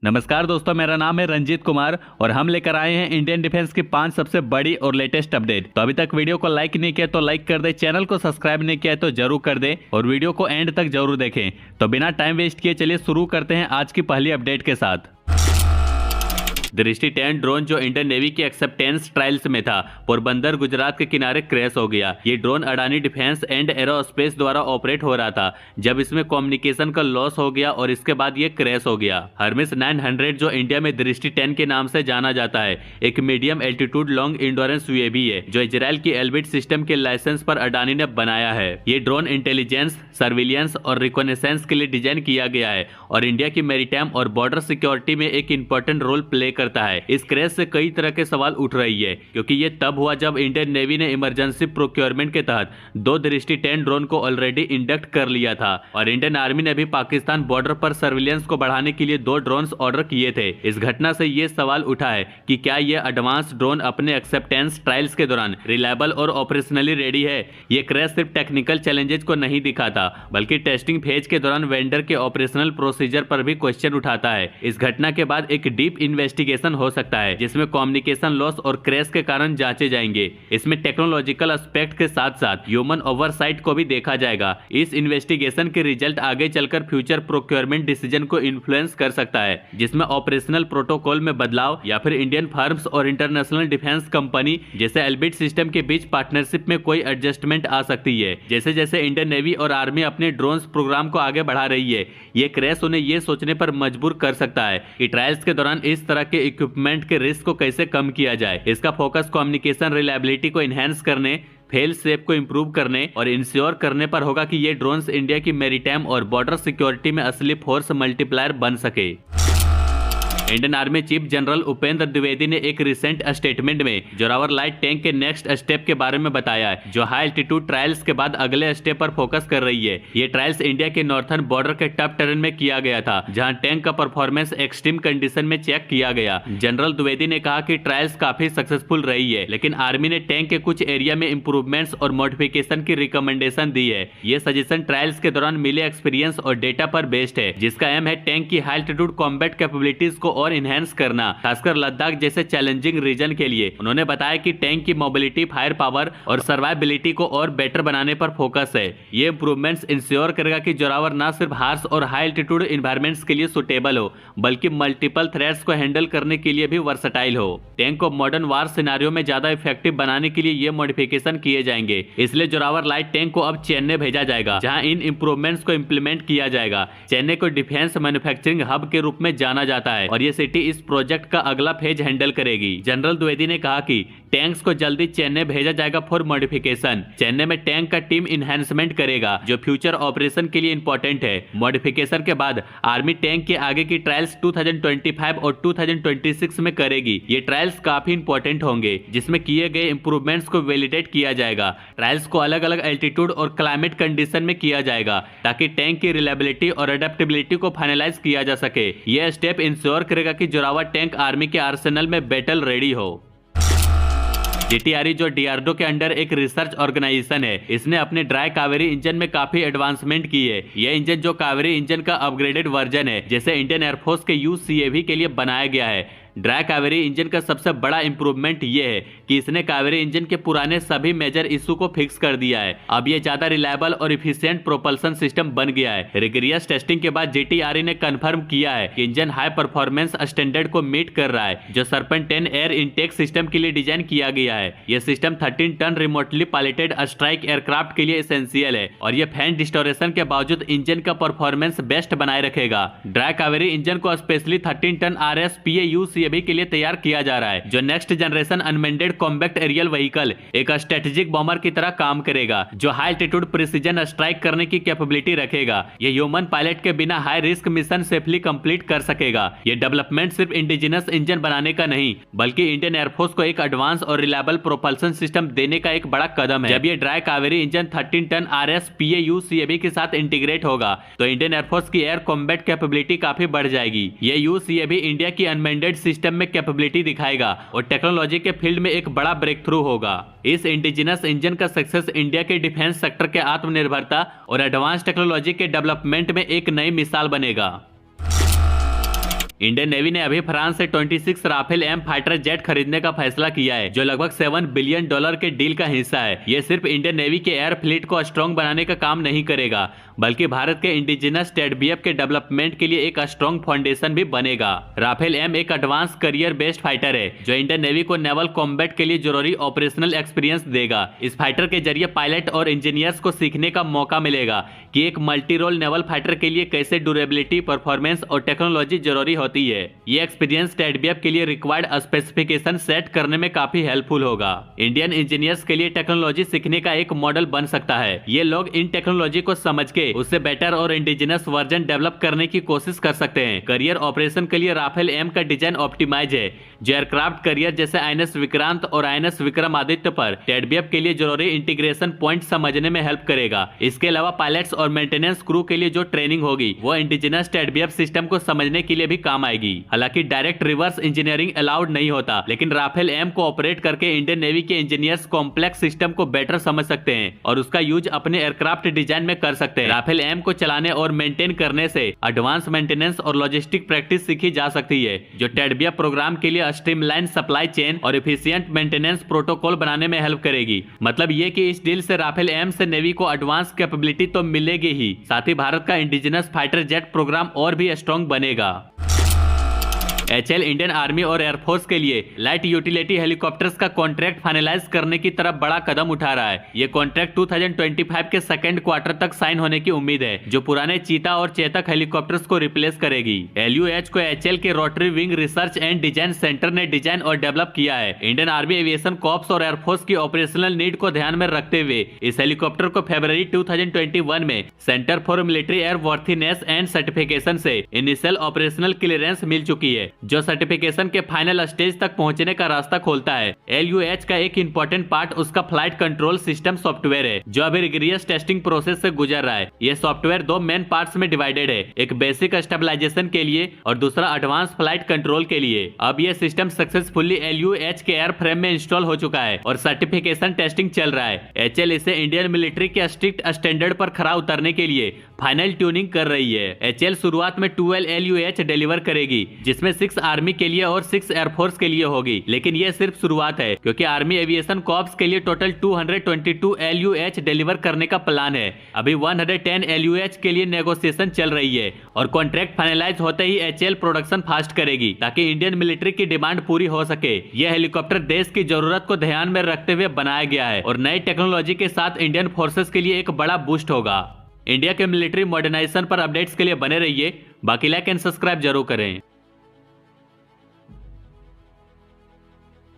नमस्कार दोस्तों, मेरा नाम है रंजीत कुमार और हम लेकर आए हैं इंडियन डिफेंस की 5 सबसे बड़ी और लेटेस्ट अपडेट। तो अभी तक वीडियो को लाइक नहीं किया तो लाइक कर दे, चैनल को सब्सक्राइब नहीं किया तो जरूर कर दे और वीडियो को एंड तक जरूर देखें। तो बिना टाइम वेस्ट किए चलिए शुरू करते हैं आज की पहली अपडेट के साथ। दृष्टि 10 ड्रोन जो इंडियन नेवी की एक्सेप्टेंस ट्रायल्स में था, पोरबंदर गुजरात के किनारे क्रैश हो गया। ये drone Adani defence and aerospace द्वारा ऑपरेट हो रहा था जब इसमें कम्युनिकेशन का लॉस हो गया और इसके बाद ये क्रैश हो गया। हर्मिस 900 जो इंडिया में दृष्टि 10 के नाम से जाना जाता है, एक medium altitude long endurance UAV है जो इजराइल की एल्बिट सिस्टम के लाइसेंस पर अडानी ने बनाया है। ये ड्रोन इंटेलिजेंस, सर्विलियंस और रिकॉनेसेंस के लिए डिजाइन किया गया है और इंडिया की मैरीटाइम और बॉर्डर सिक्योरिटी में एक इंपॉर्टेंट रोल प्ले करता है। इस क्रैश से कई तरह के सवाल उठ रही है क्योंकि ये तब हुआ जब इंडियन नेवी ने इमरजेंसी प्रोक्योरमेंट के तहत 2 दृष्टि 10 ड्रोन को ऑलरेडी इंडक्ट कर लिया था और इंडियन आर्मी ने भी पाकिस्तान बॉर्डर पर सर्विलेंस को बढ़ाने के लिए 2 ड्रोन्स ऑर्डर किए थे। इस घटना से ये सवाल उठा है कि क्या ये एडवांस ड्रोन अपने एक्सेप्टेंस ट्रायल्स के दौरान रिलायबल और ऑपरेशनली रेडी है। ये क्रैश सिर्फ टेक्निकल चैलेंजेस को नहीं दिखाता बल्कि टेस्टिंग फेज के दौरान वेंडर के ऑपरेशनल प्रोसीजर पर भी क्वेश्चन उठाता है। इस घटना के बाद एक डीप इन्वेस्टिगेशन हो सकता है जिसमें कम्युनिकेशन लॉस और क्रैश के कारण जांचे जाएंगे। इसमें टेक्नोलॉजिकल एस्पेक्ट के साथ साथ ह्यूमन ओवरसाइट को भी देखा जाएगा। इस इन्वेस्टिगेशन के रिजल्ट आगे चलकर फ्यूचर प्रोक्योरमेंट डिसीजन को इन्फ्लुएंस कर सकता है जिसमें ऑपरेशनल प्रोटोकॉल में बदलाव या फिर इंडियन फर्म्स और इंटरनेशनल डिफेंस कंपनी जैसे एल्बिट सिस्टम के बीच पार्टनरशिप में कोई एडजस्टमेंट आ सकती है। जैसे जैसे इंडियन नेवी और आर्मी अपने ड्रोन्स प्रोग्राम को आगे बढ़ा रही है, ये क्रैश उन्हें ये सोचने पर मजबूर कर सकता है कि ट्रायल्स के दौरान इस तरह के इक्विपमेंट के रिस्क को कैसे कम किया जाए। इसका फोकस कम्युनिकेशन रिलायबिलिटी को एनहांस करने, फेल सेफ को इंप्रूव करने और इंश्योर करने पर होगा कि ये ड्रोन्स इंडिया की मैरीटाइम और बॉर्डर सिक्योरिटी में असली फोर्स मल्टीप्लायर बन सके। Indian army chief general Upendra Dwivedi ने एक रिसेंट स्टेटमेंट में जोरावर लाइट टैंक के नेक्स्ट स्टेप के बारे में बताया है जो हाई एल्टीट्यूड ट्रायल्स के बाद अगले स्टेप पर फोकस कर रही है। ये ट्रायल्स इंडिया के नॉर्थर्न बॉर्डर के टफ टेरेन में किया गया था जहां टैंक का परफॉर्मेंस एक्सट्रीम कंडीशन में चेक किया गया। जनरल द्विवेदी ने कहा कि ट्रायल्स काफी सक्सेसफुल रही है लेकिन आर्मी ने टैंक के कुछ एरिया में इंप्रूवमेंट्स और मॉडिफिकेशन की रिकमेंडेशन दी है। ये सजेशन ट्रायल्स के दौरान मिले एक्सपीरियंस और डेटा पर बेस्ड है जिसका एम है टैंक की हाई एल्टीट्यूड कॉम्बैट कैपेबिलिटीज को और इनहेंस करना, खासकर लद्दाख जैसे चैलेंजिंग रीजन के लिए। उन्होंने बताया कि टैंक की मोबिलिटी, फायर पावर और सर्वाइबिलिटी को और बेटर बनाने पर फोकस है। ये इंप्रूवमेंट्स इंश्योर करेगा कि जोरावर न सिर्फ हार्श और हाई एल्टीट्यूड एनवायरमेंट्स के लिए सुटेबल हो बल्कि मल्टीपल थ्रेट्स को हैंडल करने के लिए भी वर्सटाइल हो। टैंक को मॉडर्न वार सिनेरियो में ज्यादा इफेक्टिव बनाने के लिए ये मॉडिफिकेशन किए जाएंगे। इसलिए जोरावर लाइट टैंक को अब चेन्नई भेजा जाएगा जहां इन इंप्रूवमेंट्स को इंप्लीमेंट किया जाएगा। चेन्नई को डिफेंस मैन्युफैक्चरिंग हब के रूप में जाना जाता है और ये सिटी इस प्रोजेक्ट का अगला फेज हैंडल करेगी। जनरल द्विवेदी ने कहा कि टैंक्स को जल्दी चेन्नई भेजा जाएगा फॉर मॉडिफिकेशन। चेन्नई में टैंक का टीम इनहेंसमेंट करेगा जो फ्यूचर ऑपरेशन के लिए इंपॉर्टेंट है। मॉडिफिकेशन के बाद आर्मी टैंक के आगे की ट्रायल्स 2025 और 2026 में करेगी। ये ट्रायल्स काफी इंपॉर्टेंट होंगे जिसमें किए गए इंप्रूवमेंट्स को वैलिडेट किया जाएगा। ट्रायल्स को अलग अलग एल्टीट्यूड और क्लाइमेट कंडीशन में किया जाएगा ताकि टैंक की रिलायबिलिटी और अडेप्टेबिलिटी को फाइनलाइज किया जा सके। यह स्टेप इंश्योर करेगा कि जोरावर टैंक आर्मी के आर्सेनल में बैटल रेडी हो। जीटीआरई जो डीआरडीओ के अंडर एक रिसर्च ऑर्गेनाइजेशन है, इसने अपने ड्राई कावेरी इंजन में काफी एडवांसमेंट की है। यह इंजन जो कावेरी इंजन का अपग्रेडेड वर्जन है जैसे इंडियन एयरफोर्स के यूसीएवी के लिए बनाया गया है। ड्राई कावेरी इंजन का सबसे बड़ा इंप्रूवमेंट यह है कि इसने कावेरी इंजन के पुराने सभी मेजर इशू को फिक्स कर दिया है। अब यह ज्यादा रिलायबल और इफिशिएंट प्रोपल्सन सिस्टम बन गया है। रिगरियस टेस्टिंग के बाद जीटीआरई ने कंफर्म किया है कि इंजन हाई परफॉर्मेंस स्टैंडर्ड को मीट कर रहा है जो सरपंट 10 एयर इनटेक सिस्टम के लिए डिजाइन किया गया है। यह system 13 ton remotely piloted strike aircraft के लिए एसेंशियल है और यह फैन डिस्टोरेशन के बावजूद इंजन का परफॉर्मेंस बेस्ट बनाए रखेगा। ड्राई कावेरी इंजन को स्पेशली 13 टन RSPA भी के लिए तैयार किया जा रहा है जो next generation unmanned combat aerial vehicle एक स्ट्रेटेजिक बॉम्बर की तरह काम करेगा जो हाई एल्टीट्यूड प्रिसीजन स्ट्राइक करने की कैपेबिलिटी रखेगा। यह ह्यूमन पायलट के बिना high risk mission safely complete कर सकेगा। यह डेवलपमेंट सिर्फ इंडिजिनस इंजन बनाने का नहीं बल्कि इंडियन एयरफोर्स को एक एडवांस और रिलायबल प्रोपल्सन सिस्टम देने का एक बड़ा कदम है। जब यह ड्राई कावेरी इंजन 13 टन RSPA के साथ इंटीग्रेट होगा तो इंडियन एयरफोर्स की एयर कॉम्बैट कैपेबिलिटी काफी बढ़ जाएगी। यह यूसीएवी इंडिया की अनमेंडेड सिस्टम में कैपेबिलिटी दिखाएगा और टेक्नोलॉजी के फील्ड में एक बड़ा ब्रेक थ्रू होगा। इस इंडिजिनस इंजन का सक्सेस इंडिया के डिफेंस सेक्टर के आत्मनिर्भरता और एडवांस टेक्नोलॉजी के डेवलपमेंट में एक नई मिसाल बनेगा। इंडियन नेवी ने अभी फ्रांस से 26 राफेल एम फाइटर जेट खरीदने का फैसला किया है, जो लगभग $7 बिलियन के डील का हिस्सा है। ये सिर्फ इंडियन नेवी के एयर फ्लीट को स्ट्रॉन्ग बनाने का काम नहीं करेगा, बल्कि भारत के इंडिजिनस टेडबीएफ के डेवलपमेंट के लिए एक स्ट्रॉन्ग फाउंडेशन भी बनेगा। राफेल एम एक एडवांस करियर बेस्ड फाइटर है, जो इंडियन नेवी को नेवल कॉम्बैट के लिए जरूरी ऑपरेशनल एक्सपीरियंस देगा। इस फाइटर के जरिए पायलट और इंजीनियर्स को सीखने का मौका मिलेगा कि एक मल्टी रोल नेवल फाइटर के लिए कैसे ड्यूरेबिलिटी, परफॉर्मेंस और टेक्नोलॉजी जरूरी होती है। ये एक्सपीरियंस टेडबीएफ के लिए रिक्वायर्ड स्पेसिफिकेशन सेट करने में काफी हेल्पफुल होगा। इंडियन इंजीनियर्स के लिए टेक्नोलॉजी सीखने का एक मॉडल बन सकता है। ये लोग इन टेक्नोलॉजी को समझ के उससे बेटर और इंडिजिनस वर्जन डेवलप करने की कोशिश कर सकते हैं। करियर ऑपरेशन के लिए राफेल एम का डिजाइन ऑप्टिमाइज है, जो एयरक्राफ्ट करियर जैसे आईएनएस विक्रांत और आईएनएस विक्रमादित्य पर टेडबीएफ के लिए जरूरी इंटीग्रेशन पॉइंट समझने में हेल्प करेगा। इसके अलावा पायलट्स और मेंटेनेंस क्रू के लिए जो ट्रेनिंग होगी वो इंडिजिनस टेडबीएफ सिस्टम को समझने के लिए भी काम आएगी। हालांकि डायरेक्ट रिवर्स इंजीनियरिंग अलाउड नहीं होता, लेकिन राफेल एम को ऑपरेट करके इंडियन नेवी के इंजीनियर्स कॉम्प्लेक्स सिस्टम को बेटर समझ सकते हैं और उसका यूज अपने एयरक्राफ्ट डिजाइन में कर सकते हैं। राफेल एम को चलाने और मेंटेन करने से एडवांस मेंटेनेंस और लॉजिस्टिक प्रैक्टिस सीखी जा सकती है, जो टेडबीएफ प्रोग्राम के लिए स्ट्रीमलाइन सप्लाई चेन और एफिशिएंट मेंटेनेंस प्रोटोकॉल बनाने में हेल्प करेगी। मतलब ये कि इस डील से राफेल एम से नेवी को एडवांस कैपेबिलिटी तो मिलेगी ही, साथ ही भारत का इंडिजिनस फाइटर जेट प्रोग्राम और भी स्ट्रॉन्ग बनेगा। एचएएल इंडियन आर्मी और एयरफोर्स के लिए लाइट यूटिलिटी हेलीकॉप्टर्स का कॉन्ट्रैक्ट फाइनलाइज करने की तरफ बड़ा कदम उठा रहा है। ये कॉन्ट्रैक्ट 2025 के सेकंड क्वार्टर तक साइन होने की उम्मीद है, जो पुराने चीता और चेतक हेलीकॉप्टर्स को रिप्लेस करेगी। एलयूएच को एचएएल के rotary wing research and design centre ने डिजाइन और डेवलप किया है। इंडियन आर्मी एविएशन कॉर्प्स और एयरफोर्स की ऑपरेशनल नीड को ध्यान में रखते हुए इस हेलीकॉप्टर को फरवरी 2021 में centre for military air worthiness and certification से इनिशियल ऑपरेशनल क्लियरेंस मिल चुकी है, जो सर्टिफिकेशन के फाइनल स्टेज तक पहुंचने का रास्ता खोलता है। एलयूएच का एक इंपॉर्टेंट पार्ट उसका फ्लाइट कंट्रोल सिस्टम सॉफ्टवेयर है, जो अभी रिग्रियस टेस्टिंग प्रोसेस से गुजर रहा है। यह सॉफ्टवेयर दो मेन पार्ट्स में डिवाइडेड है, एक बेसिक स्टेबलाइजेशन के लिए और दूसरा एडवांस फ्लाइट कंट्रोल के लिए। अब यह सिस्टम सक्सेसफुली एलयूएच के एयर फ्रेम में इंस्टॉल हो चुका है और सर्टिफिकेशन टेस्टिंग चल रहा है। एचएएल इसे इंडियन मिलिट्री के स्ट्रिक्ट स्टैंडर्ड पर खरा उतरने के लिए फाइनल ट्यूनिंग कर रही है। एचएएल शुरुआत में 12 एलयूएच डिलीवर करेगी, जिसमें 6 आर्मी के लिए और 6 एयरफोर्स के लिए होगी। लेकिन यह सिर्फ शुरुआत है, क्योंकि आर्मी एविएशन कॉर्प्स के लिए टोटल 222 एलयूएच डिलीवर करने का प्लान है। अभी 110 एलयूएच के लिए नेगोशिएशन चल रही है और कॉन्ट्रैक्ट फाइनलाइज होते ही एचएएल प्रोडक्शन फास्ट करेगी, ताकि इंडियन मिलिट्री की डिमांड पूरी हो सके। यह हेलीकॉप्टर देश की जरूरत को ध्यान में रखते हुए बनाया गया है और नई टेक्नोलॉजी के साथ इंडियन फोर्सेस के लिए एक बड़ा बूस्ट होगा। इंडिया के मिलिट्री मॉडर्नाइजेशन पर अपडेट्स के लिए बने रहिए। बाकी लाइक एंड सब्सक्राइब जरूर करें।